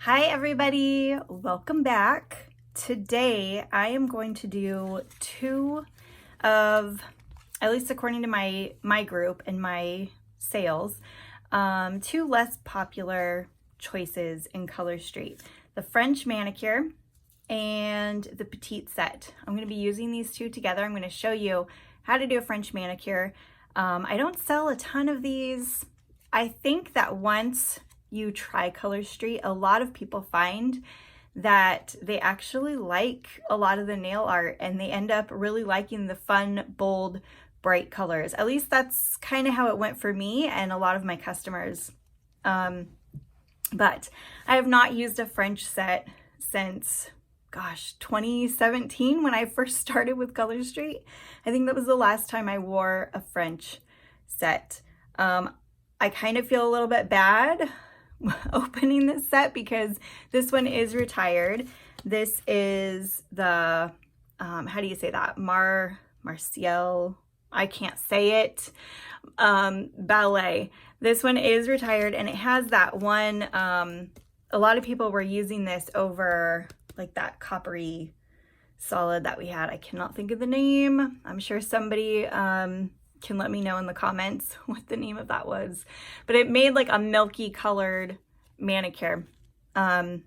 Hi everybody, welcome back. Today I am going to do two of, at least according to my group and my sales, two less popular choices in Color Street. The French Manicure and the Petite set. I'm going to be using these two together. I'm going to show you how to do a French manicure. I don't sell a ton of these. I think that once you try Color Street, a lot of people find that they actually like a lot of the nail art and they end up really liking the fun, bold, bright colors. At least that's kind of how it went for me and a lot of my customers. But I have not used a French set since, gosh, 2017 when I first started with Color Street. I think that was the last time I wore a French set. I kind of feel a little bit bad opening this set because this one is retired. This is the, how do you say that? Martial, I can't say it, ballet. This one is retired and it has that one, a lot of people were using this over like that coppery solid that we had. I cannot think of the name. I'm sure somebody, can let me know in the comments what the name of that was, but it made like a milky colored manicure. However,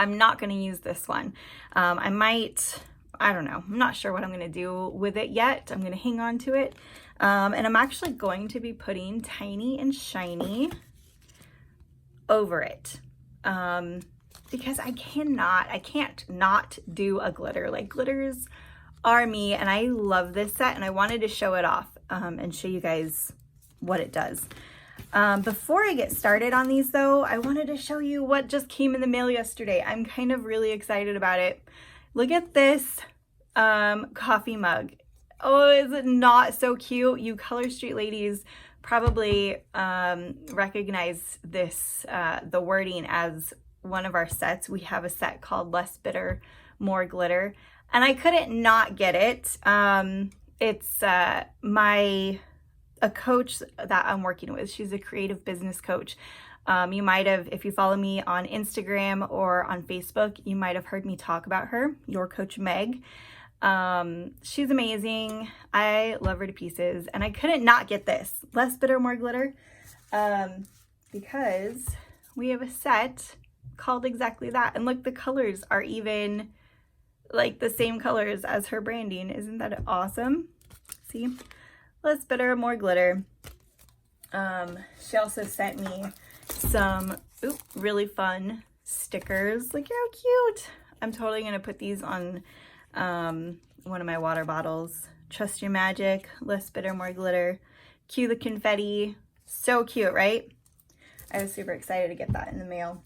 I'm not going to use this one. I don't know. I'm not sure what I'm going to do with it yet. I'm going to hang on to it. And I'm actually going to be putting Tiny and Shiny over it. Because I can't not do a glitter. Like glitters are me and I love this set and I wanted to show it off and show you guys what it does. Before I get started on these though, I wanted to show you what just came in the mail yesterday. I'm kind of really excited about it. Look at this coffee mug. Oh, is it not so cute? You Color Street ladies probably recognize this, the wording as one of our sets. We have a set called Less Bitter, More Glitter. And I couldn't not get it. It's a coach that I'm working with. She's a creative business coach. You might have, if you follow me on Instagram or on Facebook, you might have heard me talk about her, Your Coach Meg. She's amazing. I love her to pieces. And I couldn't not get this, Less Bitter, More Glitter, because we have a set called exactly that. And look, the colors are even like the same colors as her branding. Isn't that awesome? See, Less Bitter, More Glitter. She also sent me some really fun stickers. Look how cute. I'm totally gonna put these on one of my water bottles. Trust Your Magic, Less Bitter, More Glitter. Cue the confetti. So cute, right? I was super excited to get that in the mail.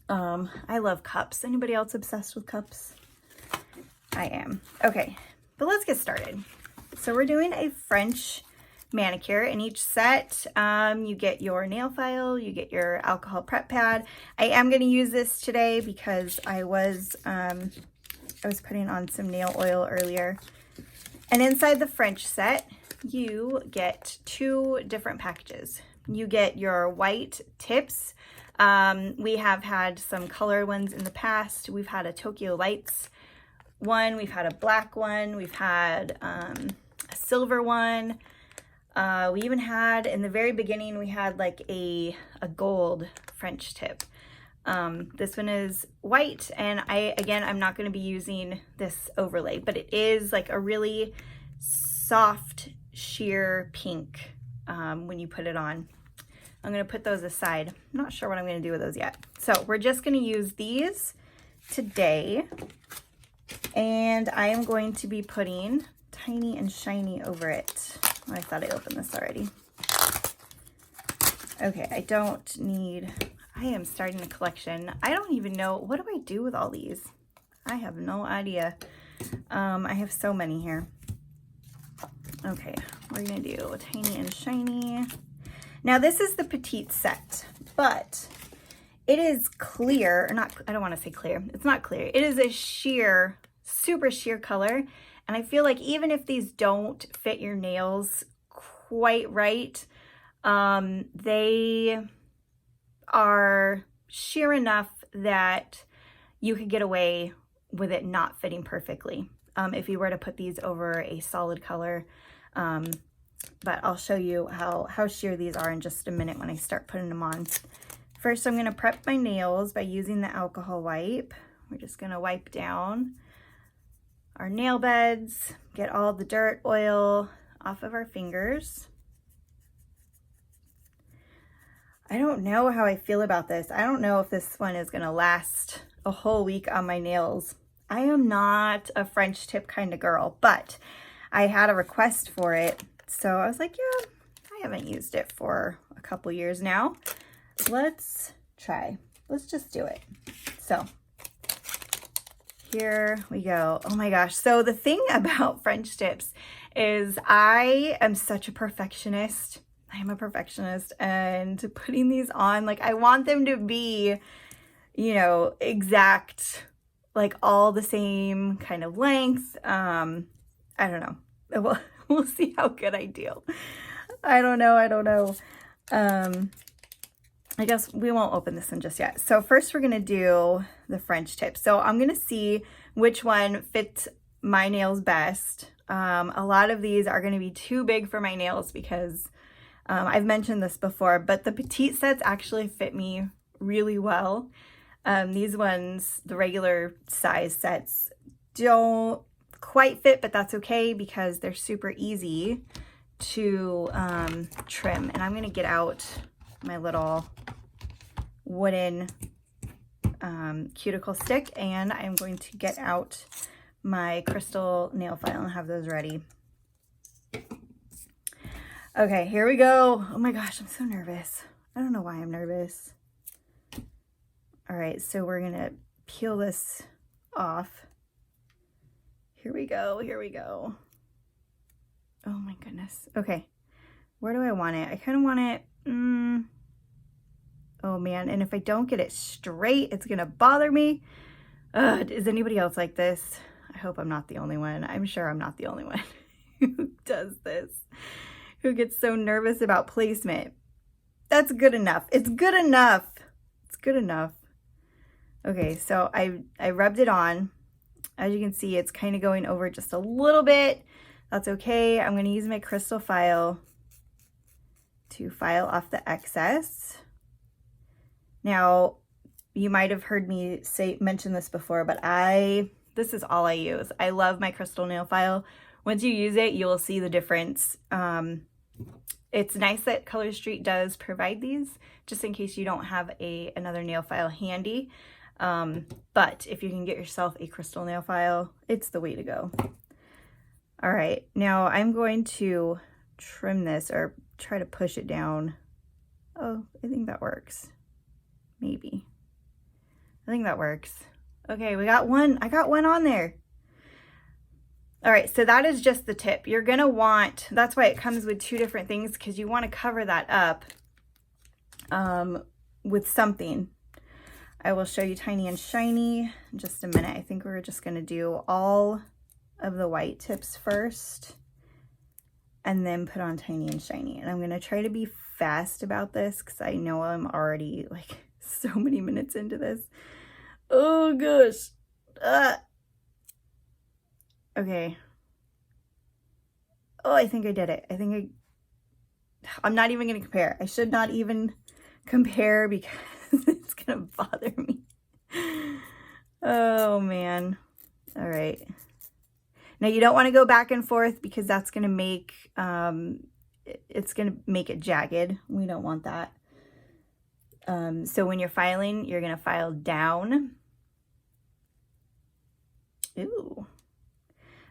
I love cups. Anybody else obsessed with cups? I am. Okay, but let's get started. So we're doing a French manicure. In each set, you get your nail file, you get your alcohol prep pad. I am going to use this today because I was putting on some nail oil earlier. And inside the French set, you get two different packages. You get your white tips. We have had some color ones in the past. We've had a Tokyo Lights one, we've had a black one, we've had a silver one. We even had, in the very beginning, we had like a gold French tip. This one is white, and I'm not going to be using this overlay, but it is like a really soft sheer pink when you put it on. I'm going to put those aside. I'm not sure what I'm going to do with those yet. So we're just going to use these today. And I am going to be putting Tiny and Shiny over it. Oh, I thought I opened this already. Okay, I am starting a collection. I don't even know, what do I do with all these? I have no idea. I have so many here. Okay, we're going to do Tiny and Shiny. Now this is the Petite set, but it is clear, or not, I don't want to say clear. It's not clear. It is a sheer, super sheer color. And I feel like even if these don't fit your nails quite right, they are sheer enough that you could get away with it not fitting perfectly if you were to put these over a solid color. But I'll show you how sheer these are in just a minute when I start putting them on. First, I'm going to prep my nails by using the alcohol wipe. We're just going to wipe down our nail beds, get all the dirt, oil off of our fingers. I don't know how I feel about this. I don't know if this one is going to last a whole week on my nails. I am not a French tip kind of girl, but I had a request for it. So I was like, yeah, I haven't used it for a couple years now. Let's try. Let's just do it. So here we go. Oh my gosh. So the thing about French tips is I am such a perfectionist. I am a perfectionist, and putting these on, like, I want them to be, you know, exact, like all the same kind of length. I don't know. We'll see how good I do. I don't know. I guess we won't open this one just yet. So first we're going to do the French tip. So I'm going to see which one fits my nails best. A lot of these are going to be too big for my nails because I've mentioned this before, but the Petite sets actually fit me really well. These ones, the regular size sets, don't quite fit, but that's okay because they're super easy to trim. And I'm going to get out my little wooden cuticle stick, and I'm going to get out my crystal nail file and have those ready. Okay, here we go. Oh my gosh, I'm so nervous. I don't know why I'm nervous. All right, so we're gonna peel this off. Here we go, here we go. Oh my goodness. Okay, where do I want it? I kind of want it, oh man, and if I don't get it straight, it's gonna bother me. Is anybody else like this? I hope I'm not the only one. I'm sure I'm not the only one who does this, who gets so nervous about placement. That's good enough. It's good enough. It's good enough. Okay, so I rubbed it on. As you can see, it's kind of going over just a little bit. That's okay. I'm going to use my crystal file to file off the excess. Now, you might have heard me mention this before, but this is all I use. I love my crystal nail file. Once you use it, you'll see the difference. It's nice that Color Street does provide these, just in case you don't have another nail file handy. But if you can get yourself a crystal nail file, it's the way to go. All right, now I'm going to trim this or try to push it down. Oh, I think that works. Maybe. I think that works. Okay, we got one. I got one on there. All right, so that is just the tip. You're gonna want, that's why it comes with two different things, because you want to cover that up with something. I will show you Tiny and Shiny in just a minute. I think we're just gonna do all of the white tips first and then put on Tiny and Shiny. And I'm gonna try to be fast about this because I know I'm already like so many minutes into this. Oh gosh. Okay. Oh, I think I did it. I'm not even going to compare. I should not even compare because it's going to bother me. Oh, man. All right. Now, you don't want to go back and forth because that's going to make, it's going to make it jagged. We don't want that. So when you're filing, you're going to file down. Ooh.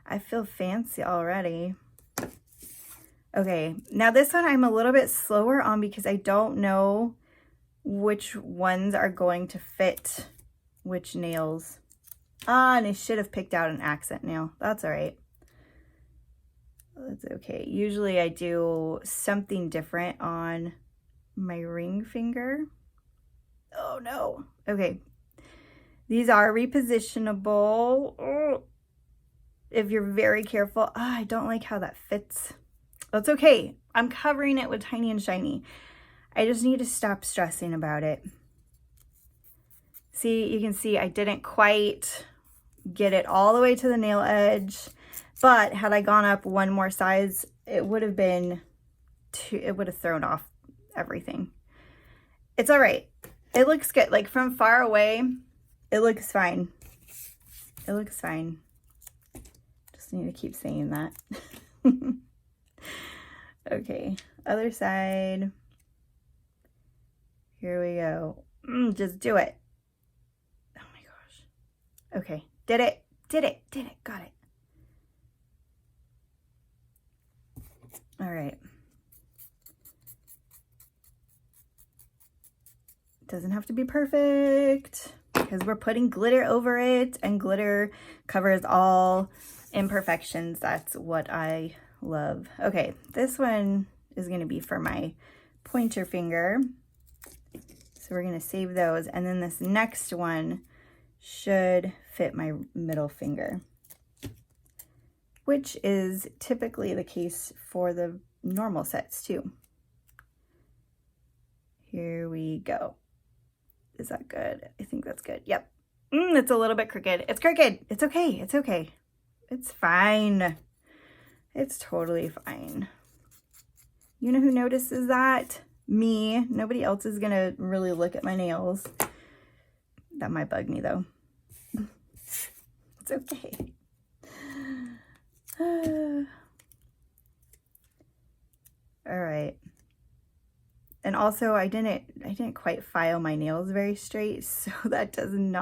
I feel fancy already. Okay, now this one I'm a little bit slower on because I don't know which ones are going to fit which nails. And I should have picked out an accent nail. That's all right. That's okay. Usually I do something different on my ring finger. Oh no. Okay. These are repositionable. Oh. If you're very careful. I don't like how that fits. That's okay. I'm covering it with Tiny and Shiny. I just need to stop stressing about it. See, you can see I didn't quite get it all the way to the nail edge, but had I gone up one more size, it would have been it would have thrown off everything. It's all right. It looks good. Like from far away, it looks fine. It looks fine. Just need to keep saying that. Okay, other side. Here we go. Just do it. Oh my gosh. Okay, did it, got it. All right. Doesn't have to be perfect because we're putting glitter over it, and glitter covers all imperfections. That's what I love. Okay, this one is going to be for my pointer finger. So we're going to save those. And then this next one should fit my middle finger, which is typically the case for the normal sets too. Here we go. Is that good? I think that's good. Yep. It's a little bit crooked. It's crooked. It's okay. It's okay. It's fine. It's totally fine. You know who notices that? Me. Nobody else is gonna really look at my nails. That might bug me though. It's okay. All right. And also I didn't quite file my nails very straight, so that doesn't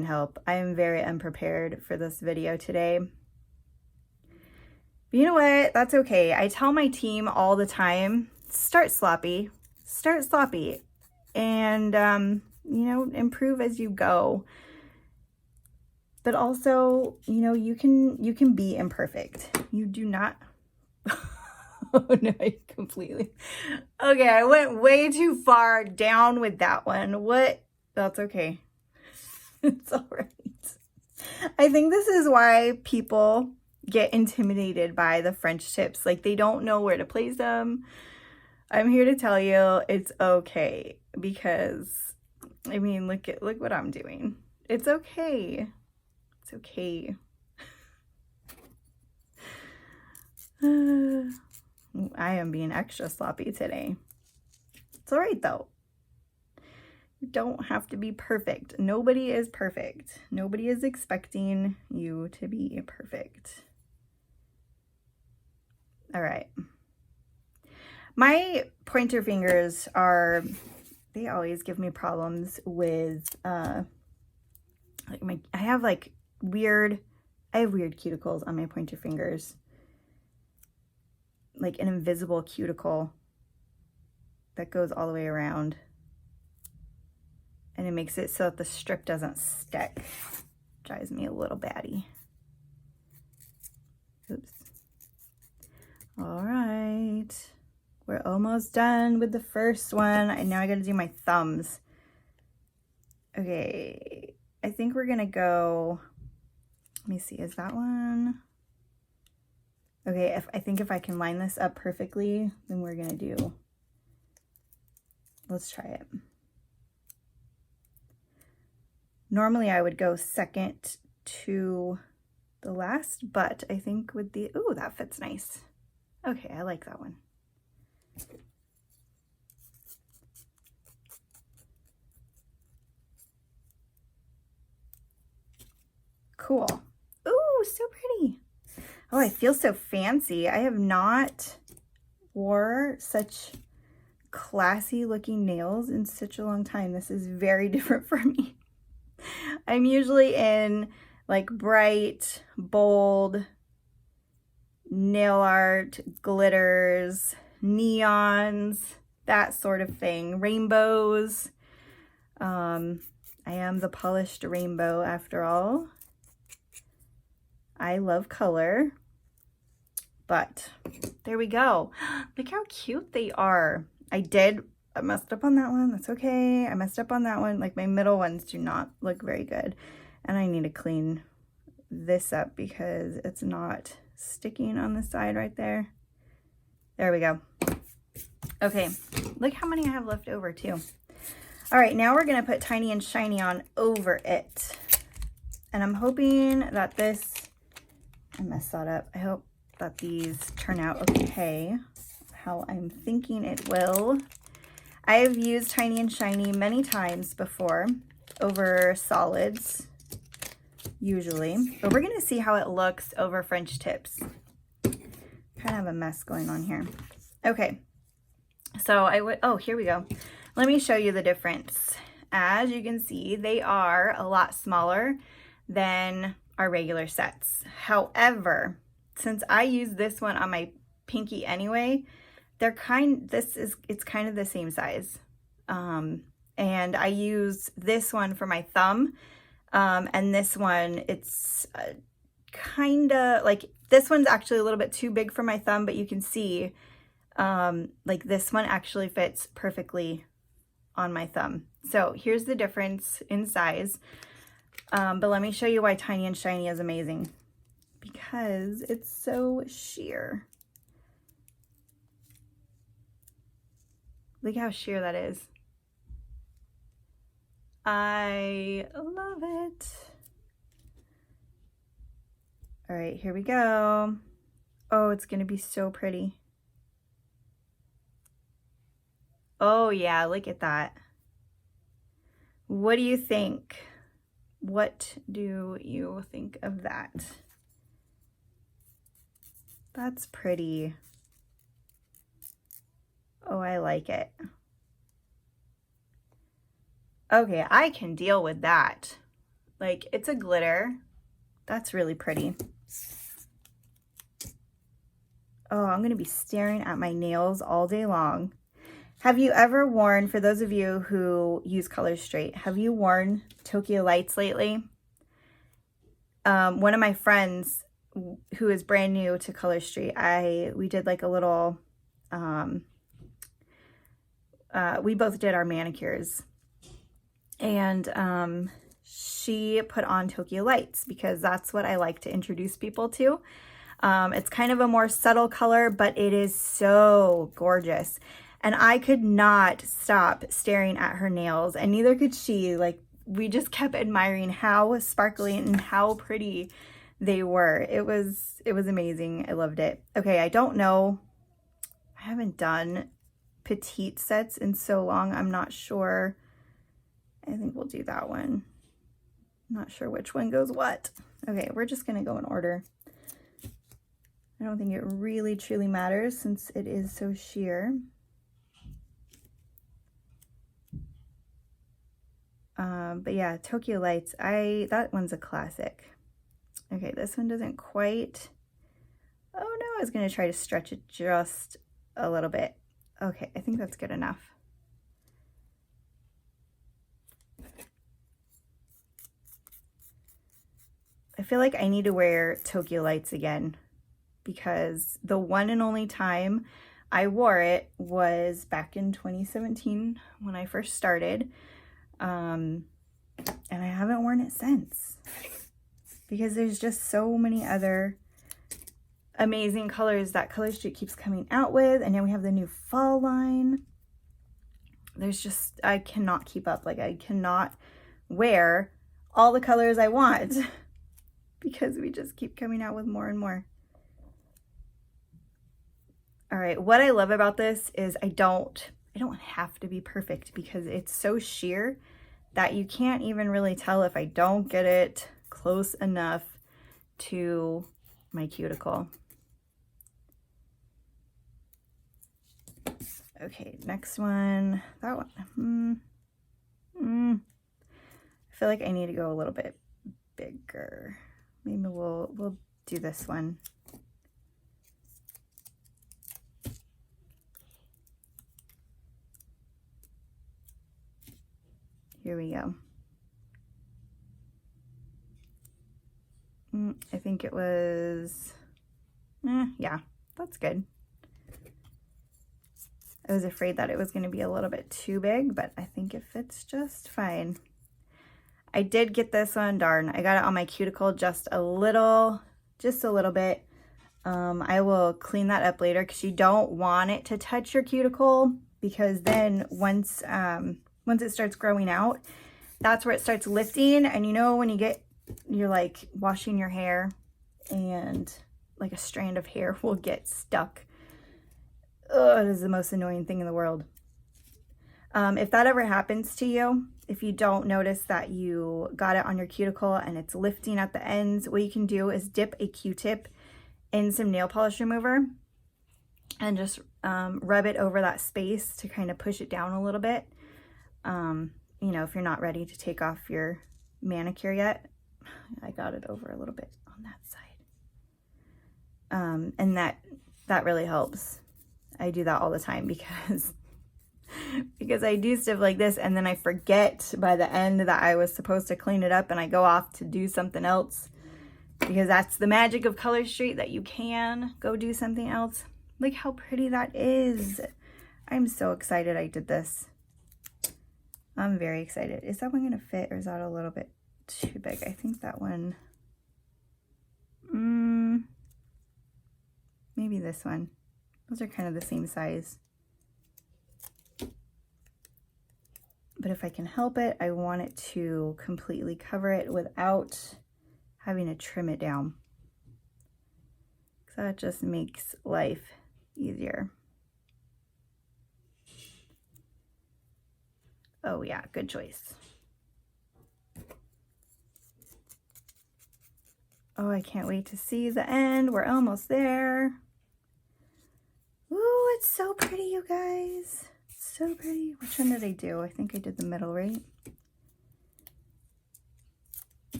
help. I am very unprepared for this video today. But you know what? That's okay. I tell my team all the time, start sloppy, and you know, improve as you go. But also, you know, you can be imperfect. You do not. Oh no, I completely. Okay, I went way too far down with that one. What? That's okay. It's all right. I think this is why people get intimidated by the French tips. Like they don't know where to place them. I'm here to tell you it's okay, because I mean, look what I'm doing. It's okay. It's okay. I am being extra sloppy today. It's all right though. You don't have to be perfect. Nobody is perfect. Nobody is expecting you to be perfect. All right. My pointer fingers they always give me problems with, I have weird cuticles on my pointer fingers. Like an invisible cuticle that goes all the way around. And it makes it so that the strip doesn't stick. Drives me a little batty. Oops. All right. We're almost done with the first one. And now I gotta do my thumbs. Okay. I think we're gonna go, let me see, is that one? Okay, I think if I can line this up perfectly, then we're gonna do, let's try it. Normally I would go second to the last, but I think with the, ooh, that fits nice. Okay, I like that one. Cool. Ooh, so pretty. Oh, I feel so fancy. I have not wore such classy looking nails in such a long time. This is very different for me. I'm usually in like bright, bold nail art, glitters, neons, that sort of thing, rainbows. I am the polished rainbow after all. I love color, but there we go. Look how cute they are. I messed up on that one. That's okay. I messed up on that one. Like my middle ones do not look very good. And I need to clean this up because it's not sticking on the side right there. There we go. Okay, look how many I have left over too. All right, now we're gonna put Tiny and Shiny on over it. And I'm hoping that this, I messed that up. I hope that these turn out okay, how I'm thinking it will. I have used Tiny and Shiny many times before over solids, usually. But we're gonna see how it looks over French tips. Kind of a mess going on here. Okay, so oh, here we go. Let me show you the difference. As you can see, they are a lot smaller than our regular sets. However, since I use this one on my pinky anyway, it's kind of the same size. And I use this one for my thumb. And this one, it's kind of like, this one's actually a little bit too big for my thumb, but you can see like this one actually fits perfectly on my thumb. So here's the difference in size. But let me show you why Tiny and Shiny is amazing. Because it's so sheer. Look how sheer that is. I love it. All right, here we go. Oh, it's gonna be so pretty. Oh yeah, look at that. What do you think? What do you think of that? That's pretty. Oh, I like it. Okay, I can deal with that. Like, it's a glitter. That's really pretty. Oh, I'm gonna be staring at my nails all day long. Have you ever worn, for those of you who use Color Straight, have you worn Tokyo Lights lately? One of my friends who is brand new to Color Straight, we did like a little, we both did our manicures. And she put on Tokyo Lights because that's what I like to introduce people to. It's kind of a more subtle color, but it is so gorgeous. And I could not stop staring at her nails, and neither could she. Like, we just kept admiring how sparkly and how pretty they were. It was amazing. I loved it. Okay, I don't know. I haven't done Petite sets in so long. I'm not sure. I think we'll do that one. Not sure which one goes what. Okay, we're just gonna go in order. I don't think it really truly matters since it is so sheer. But yeah, Tokyo Lights, that one's a classic. Okay, this one doesn't quite, oh no, I was gonna try to stretch it just a little bit. Okay, I think that's good enough. I feel like I need to wear Tokyo Lights again because the one and only time I wore it was back in 2017 when I first started. And I haven't worn it since because there's just so many other amazing colors that Color Street keeps coming out with. And now we have the new fall line. There's just, I cannot keep up. Like, I cannot wear all the colors I want because we just keep coming out with more and more. All right, what I love about this is I don't have to be perfect because it's so sheer that you can't even really tell if I don't get it close enough to my cuticle. Okay, next one, that one. I feel like I need to go a little bit bigger. Maybe we'll do this one. Here we go. I think it was, yeah, that's good. I was afraid that it was going to be a little bit too big, but I think it fits just fine. I did get this one, darn, I got it on my cuticle just a little bit. I will clean that up later because you don't want it to touch your cuticle, because then once it starts growing out, that's where it starts lifting. And you know, when you're like washing your hair and like a strand of hair will get stuck. Ugh, it is the most annoying thing in the world. If that ever happens to you, if you don't notice that you got it on your cuticle and it's lifting at the ends, what you can do is dip a Q-tip in some nail polish remover and just rub it over that space to kind of push it down a little bit. You know, if you're not ready to take off your manicure yet. I got it over a little bit on that side. And that really helps. I do that all the time because I do stuff like this and then I forget by the end that I was supposed to clean it up, and I go off to do something else, because that's the magic of Color Street, that you can go do something else. Look how pretty that is. I'm so excited I did this. I'm very excited. Is that one gonna fit, or is that a little bit too big? I think that one, maybe this one. Those are kind of the same size. But if I can help it, I want it to completely cover it without having to trim it down. So that just makes life easier. Oh yeah, good choice. Oh, I can't wait to see the end. We're almost there. Ooh, it's so pretty, you guys. So pretty. Which one did I do? I think I did the middle, right?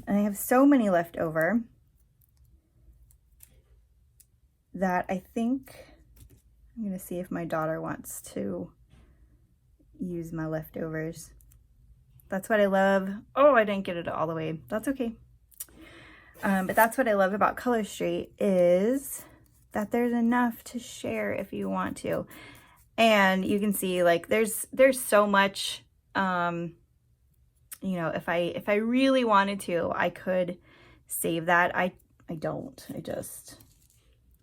And I have so many left over that I think I'm going to see if my daughter wants to use my leftovers. That's what I love. Oh, I didn't get it all the way. That's okay. But that's what I love about Color Street, is that there's enough to share if you want to. And you can see, like, there's so much, you know, if I really wanted to, I could save that. I don't.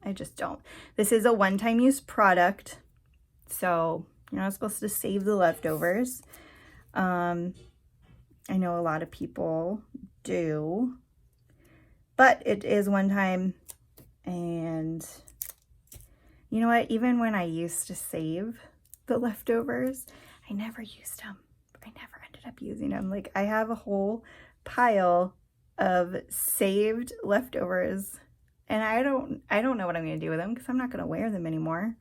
I just don't. This is a one-time use product, so you're not supposed to save the leftovers. I know a lot of people do, but it is one time. And you know what? Even when I used to save the leftovers, I never used them. I never ended up using them. Like, I have a whole pile of saved leftovers, and I don't know what I'm going to do with them, because I'm not going to wear them anymore.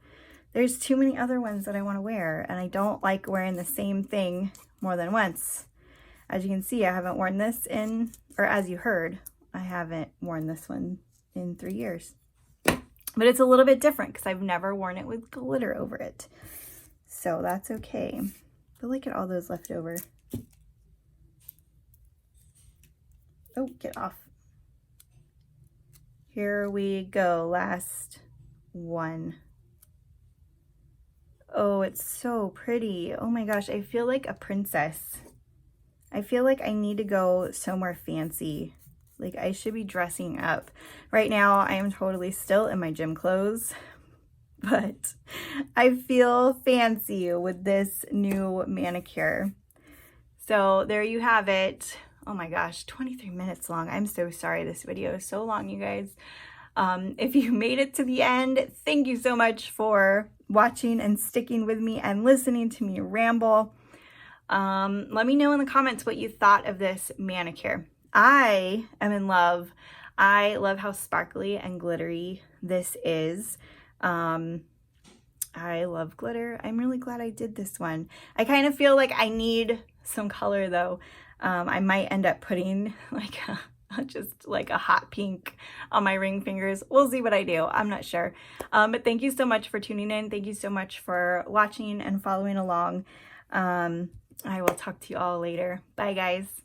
There's too many other ones that I want to wear, and I don't like wearing the same thing more than once. As you can see, I haven't worn this in, or as you heard, I haven't worn this one in 3 years. But it's a little bit different because I've never worn it with glitter over it. So that's okay. But look at all those left over. Oh, get off. Here we go. Last one. Oh, it's so pretty. Oh my gosh, I feel like a princess. I feel like I need to go somewhere fancy. Like, I should be dressing up. Right now, I am totally still in my gym clothes, but I feel fancy with this new manicure. So there you have it. Oh my gosh, 23 minutes long. I'm so sorry this video is so long, you guys. If you made it to the end, thank you so much for watching and sticking with me and listening to me ramble. Let me know in the comments what you thought of this manicure. I am in love. I love how sparkly and glittery this is. I love glitter. I'm really glad I did this one. I kind of feel like I need some color though. I might end up putting like just like a hot pink on my ring fingers. We'll see what I do. I'm not sure. But thank you so much for tuning in. Thank you so much for watching and following along. I will talk to you all later. Bye guys.